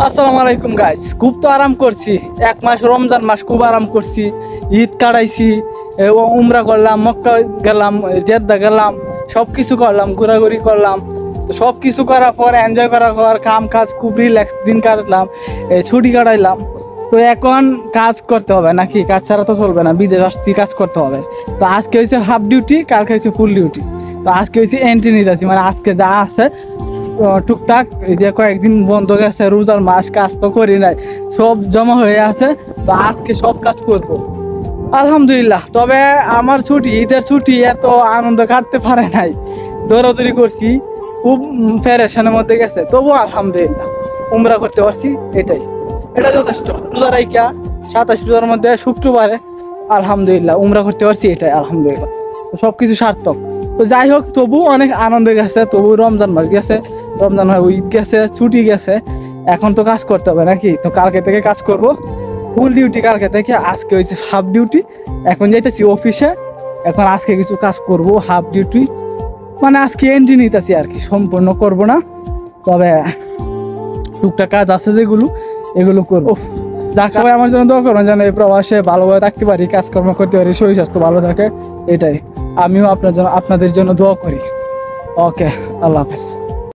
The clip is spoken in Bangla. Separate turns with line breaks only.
আসসালামু আলাইকুম গাইস, খুব তো আরাম করছি। এক মাস রমজান মাস খুব আরাম করছি, ঈদ কাটাইছি, উমরা করলাম, মক্কা গেলাম, জেদ্দা গেলাম, সব কিছু করলাম, ঘোরাঘুরি করলাম। তো সব কিছু করার পর এনজয় করার পর কাম কাজ খুব রিল্যাক্স দিন কাটালাম, ছুটি কাটাইলাম। তো এখন কাজ করতে হবে নাকি, কাজ ছাড়া তো চলবে না, বিদেশ আসছি কাজ করতে হবে। তো আজকে হয়েছে হাফ ডিউটি, কালকে হয়েছে ফুল ডিউটি। তো আজকে হয়েছে এন্ট্রি নিতে আছি, মানে আজকে যা আছে টুকটাক এই যে কয়েকদিন বন্ধ গেছে, রোজার মাস কাজ তো করি নাই, সব জমা হয়ে আছে। তো আজকে সব কাজ করব আলহামদুলিল্লাহ। তবে আমার ছুটি, ঈদের ছুটি এত আনন্দ কাটতে পারে নাই, দৌড়াদৌড়ি করছি, খুব প্যারেশানের মধ্যে গেছে। তবু আলহামদুলিল্লাহ উমরা করতে পারছি, এটা যথেষ্ট। রোজা রাইখা 27 রোজার মধ্যে শুক্রবারে আলহামদুলিল্লাহ উমরা করতে পারছি, এটাই আলহামদুলিল্লাহ। তো সবকিছু সার্থক। তো যাই হোক, তবু অনেক আনন্দ গেছে, তবু রমজান মাস গেছে, রমজান মাস ঈদ গেছে, ছুটি গেছে, এখন তো কাজ করতে হবে নাকি। তো কালকে থেকে কাজ করব, ফুল ডিউটি কালকে থেকে। আজকে হয়েছে হাফ ডিউটি, এখন যাইতেছি অফিসে। এখন আজকে কিছু কাজ করব হাফ ডিউটি, মানে আজকে এন্ট্রি নিতেছি আর কি, সম্পূর্ণ করব না, তবে টুকটাক কাজ আছে যেগুলো, এগুলো করবো। যাক, সবাই আমার জন্য দোয়া করবেন যেন এই প্রবাসে ভালোভাবে থাকতে পারি, কাজকর্ম করতে পারি, শরীর স্বাস্থ্য ভালো থাকে, এটাই। আমিও আপনাদের জন্য দোয়া করি। ওকে, আল্লাহ হাফেজ।